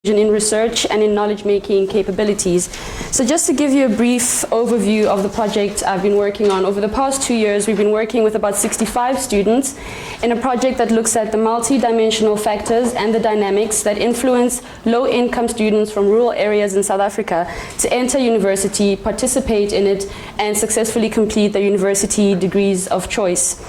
in research and in knowledge-making capabilities. So just to give you a brief overview of the project I've been working on, over the past 2 years we've been working with about 65 students in a project that looks at the multi-dimensional factors and the dynamics that influence low-income students from rural areas in South Africa to enter university, participate in it, and successfully complete their university degrees of choice.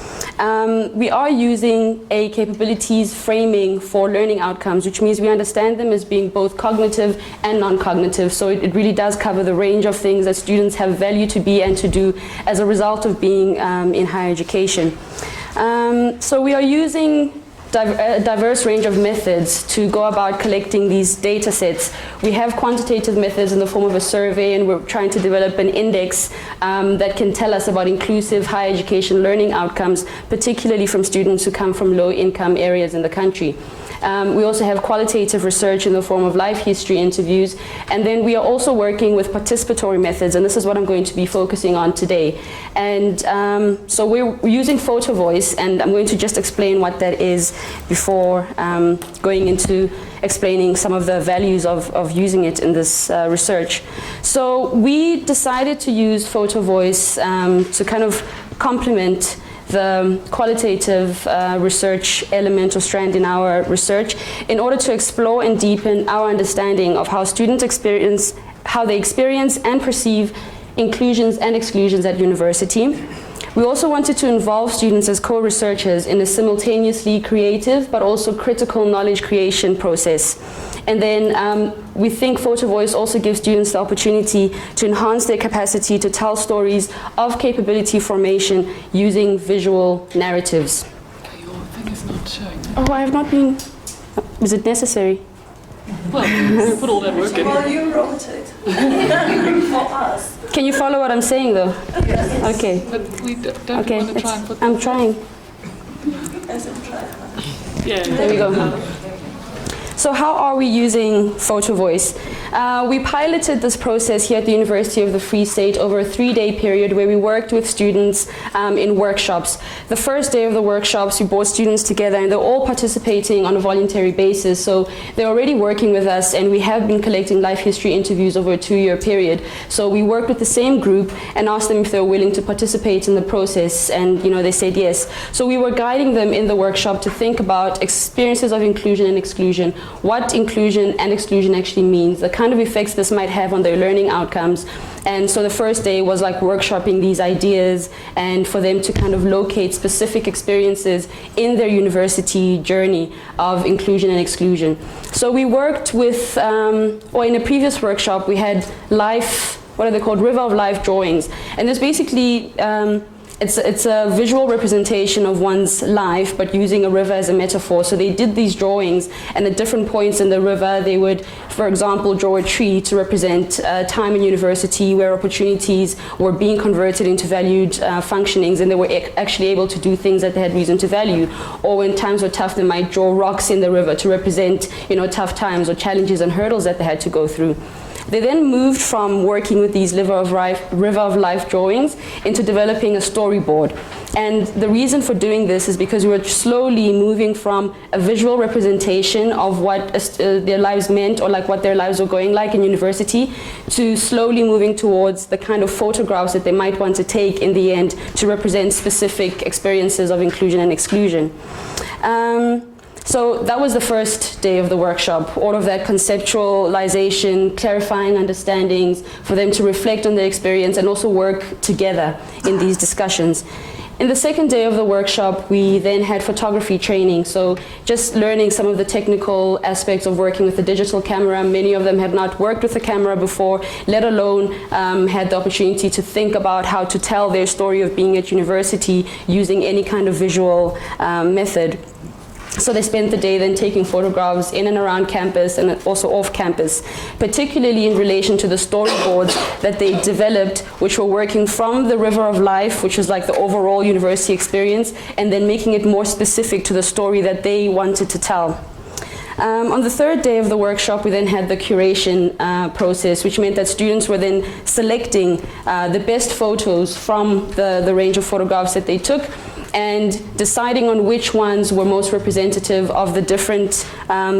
We are using a capabilities framing for learning outcomes, which means we understand them as being both cognitive and non-cognitive. So it really does cover the range of things that students have value to be and to do as a result of being in higher education. So we are using a diverse range of methods to go about collecting these data sets. We have quantitative methods in the form of a survey, and we're trying to develop an index that can tell us about inclusive higher education learning outcomes, particularly from students who come from low-income areas in the country. We also have qualitative research in the form of life history interviews, and then we are also working with participatory methods, and this is what I'm going to be focusing on today. And so we're using Photovoice, and I'm going to just explain what that is before going into explaining some of the values of using it in this research. So we decided to use Photovoice to kind of complement the qualitative research element or strand in our research in order to explore and deepen our understanding of how students experience, how they experience and perceive inclusions and exclusions at university. We also wanted to involve students as co-researchers in a simultaneously creative but also critical knowledge creation process. And then we think Photovoice also gives students the opportunity to enhance their capacity to tell stories of capability formation using visual narratives. Your thing is not showing. Oh, I have not been. Is it necessary? Well, you put all that work in. Well, you wrote it for us. Can you follow what I'm saying, though? Yes. Okay. But we don't Okay. want to try and put I'm trying. As a try. Yeah. There we go. So how are we using Photovoice? We piloted this process here at the University of the Free State over a 3-day period where we worked with students in workshops. The first day of the workshops, we brought students together, and they're all participating on a voluntary basis. So they're already working with us, and we have been collecting life history interviews over a 2-year period. So we worked with the same group and asked them if they were willing to participate in the process, and they said yes. So we were guiding them in the workshop to think about experiences of inclusion and exclusion, what inclusion and exclusion actually means, the kind of effects this might have on their learning outcomes. And so the first day was like workshopping these ideas and for them to kind of locate specific experiences in their university journey of inclusion and exclusion. So we worked with, or in a previous workshop, we had life, what are they called, river of life drawings. And there's basically, it's a visual representation of one's life, but using a river as a metaphor. So they did these drawings, and at different points in the river, they would, for example, draw a tree to represent time in university where opportunities were being converted into valued functionings, and they were actually able to do things that they had reason to value. Or when times were tough, they might draw rocks in the river to represent, tough times or challenges and hurdles that they had to go through. They then moved from working with these river of life drawings into developing a storyboard. And the reason for doing this is because we were slowly moving from a visual representation of what their lives meant, or like what their lives were going like in university, to slowly moving towards the kind of photographs that they might want to take in the end to represent specific experiences of inclusion and exclusion. So that was the first day of the workshop, all of that conceptualization, clarifying understandings for them to reflect on their experience and also work together in these discussions. In the second day of the workshop, we then had photography training, so just learning some of the technical aspects of working with the digital camera. Many of them had not worked with a camera before, let alone had the opportunity to think about how to tell their story of being at university using any kind of visual method. So they spent the day then taking photographs in and around campus and also off campus, particularly in relation to the storyboards that they developed, which were working from the river of life, which is like the overall university experience, and then making it more specific to the story that they wanted to tell. On the third day of the workshop, we then had the curation process, which meant that students were then selecting the best photos from the range of photographs that they took, and deciding on which ones were most representative of the different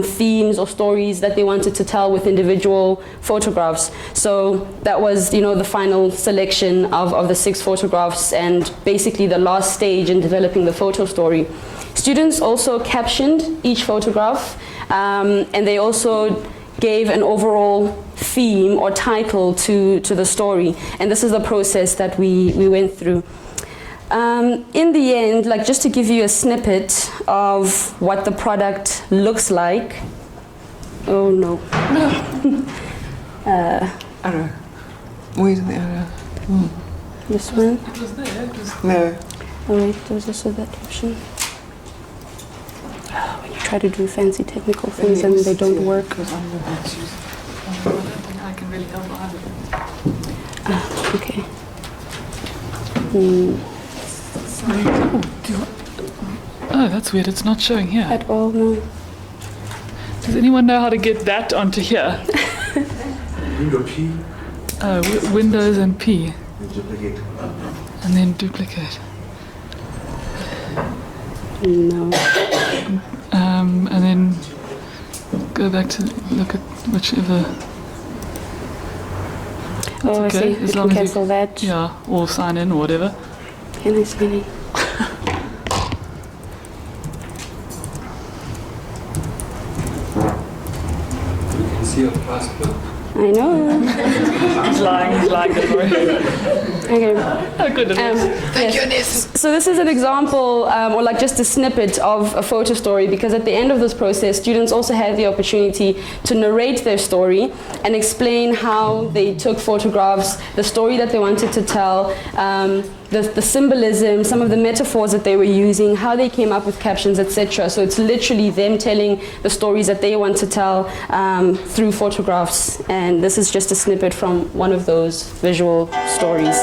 themes or stories that they wanted to tell with individual photographs. So that was, you know, the final selection of the 6 photographs and basically the last stage in developing the photo story. Students also captioned each photograph, and they also gave an overall theme or title to the story. And this is the process that we went through. In the end, like just to give you a snippet of what the product looks like. Oh no. Arrow. Where's the arrow? This one? It was there. It was No. Oh wait, there's also that option. When you try to do fancy technical things and they don't work. I don't think I can really help either. Okay. Oh, that's weird. It's not showing here. At all, no. Does anyone know how to get that onto here? Window P Windows and P, and duplicate. and then duplicate. No. And then go back to look at whichever. Oh, okay, I see. as You long can as you- cancel that. Yeah, or sign in or whatever. Can I sign in? You can see your passport. I know. He's lying, don't worry. Okay. Oh, good. Yes. So this is an example, or like just a snippet of a photo story, because at the end of this process, students also had the opportunity to narrate their story and explain how they took photographs, the story that they wanted to tell, the symbolism, some of the metaphors that they were using, how they came up with captions, etc. So it's literally them telling the stories that they want to tell through photographs. And this is just a snippet from one of those visual stories.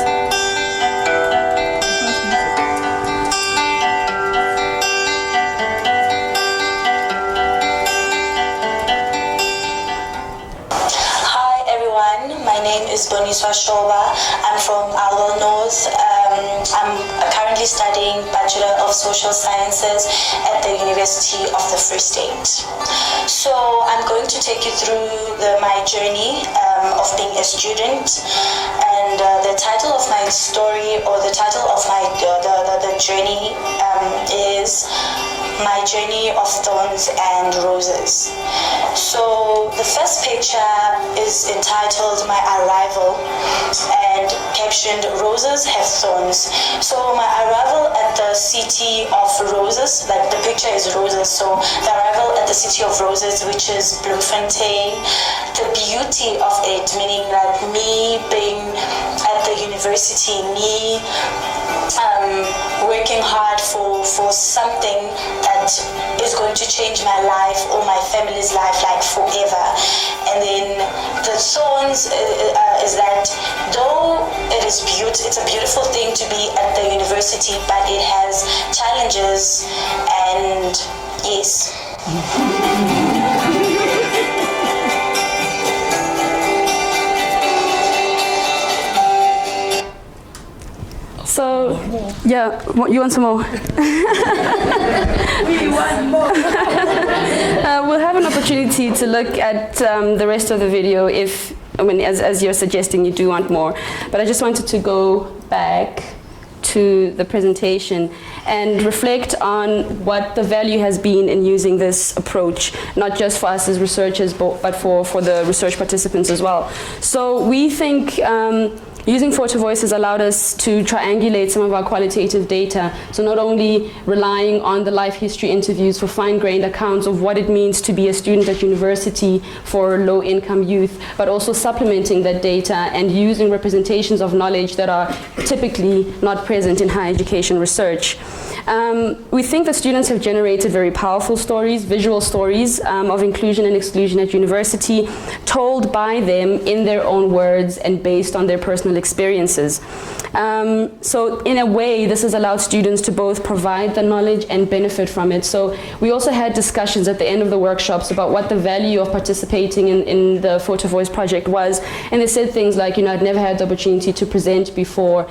Hi everyone, my name is Boniswa Shoba. I'm from Alwell North. I'm currently studying Bachelor of Social Sciences at the University of the Free State. So I'm going to take you through my journey of being a student, and the title of my story, or the title of my the journey is My Journey of Thorns and Roses. So the first picture is entitled My Arrival and captioned Roses Have Thorns. So my arrival at the city of roses, like the picture is roses, so the arrival at the city of roses, which is Bloemfontein, the beauty of it, meaning that me being at the university, me working hard for something that is going to change my life or my family's life like forever. And then the thorns is that though it's a beautiful thing to be at the university, but it has challenges, and yes. So, yeah, you want some more? We want more. We'll have an opportunity to look at the rest of the video if, as you're suggesting, you do want more. But I just wanted to go back to the presentation and reflect on what the value has been in using this approach, not just for us as researchers, but for the research participants as well. So we think using Photovoice has allowed us to triangulate some of our qualitative data. So not only relying on the life history interviews for fine-grained accounts of what it means to be a student at university for low-income youth, but also supplementing that data and using representations of knowledge that are typically not present in higher education research. We think that students have generated very powerful stories, visual stories of inclusion and exclusion at university, told by them in their own words and based on their personal experiences. So in a way, this has allowed students to both provide the knowledge and benefit from it. So we also had discussions at the end of the workshops about what the value of participating in the Photovoice project was. And they said things like, I'd never had the opportunity to present before.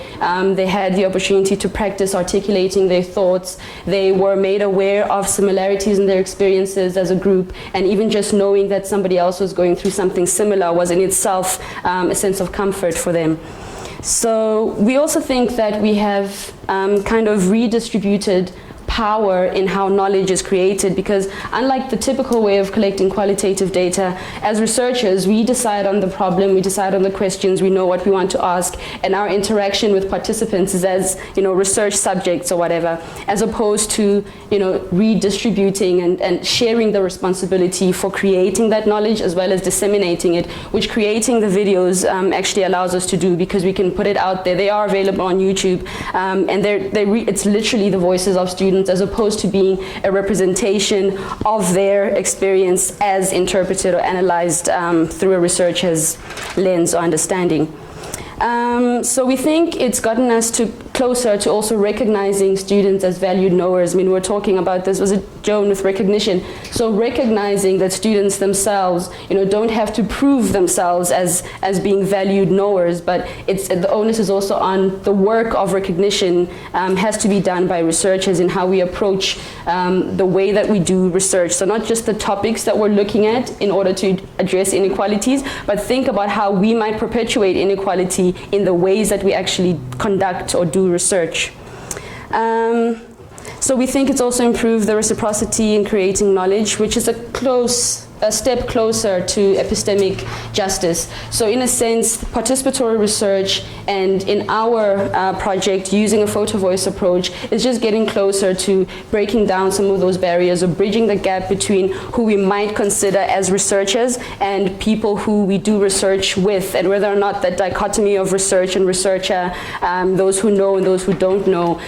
They had the opportunity to practice articulating their thoughts thoughts. They were made aware of similarities in their experiences as a group, and even just knowing that somebody else was going through something similar was in itself a sense of comfort for them. So we also think that we have kind of redistributed power in how knowledge is created, because unlike the typical way of collecting qualitative data, as researchers we decide on the problem, we decide on the questions, we know what we want to ask, and our interaction with participants is as, you know, research subjects or whatever, as opposed to, you know, redistributing and sharing the responsibility for creating that knowledge as well as disseminating it, which creating the videos actually allows us to do, because we can put it out there. They are available on YouTube, and it's literally the voices of students as opposed to being a representation of their experience as interpreted or analyzed through a researcher's lens or understanding. So we think it's gotten us closer to also recognizing students as valued knowers. I mean, we're talking about this, was it Joan, with recognition? So recognizing that students themselves, you know, don't have to prove themselves as being valued knowers, but the onus is also on the work of recognition has to be done by researchers in how we approach the way that we do research. So not just the topics that we're looking at in order to address inequalities, but think about how we might perpetuate inequality in the ways that we actually conduct or do research. So we think it's also improved the reciprocity in creating knowledge, which is a step closer to epistemic justice. So in a sense, participatory research, and in our project, using a Photovoice approach, is just getting closer to breaking down some of those barriers, or bridging the gap between who we might consider as researchers and people who we do research with, and whether or not that dichotomy of research and researcher, those who know and those who don't know,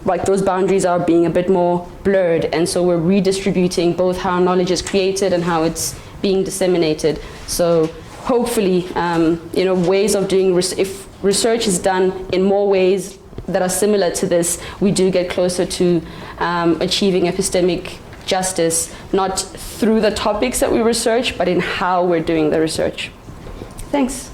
like those boundaries are being a bit more blurred. And so we're redistributing both how knowledge is created and how it's being disseminated. So hopefully, you know, ways of doing, if research is done in more ways that are similar to this, we do get closer to achieving epistemic justice, not through the topics that we research, but in how we're doing the research. Thanks.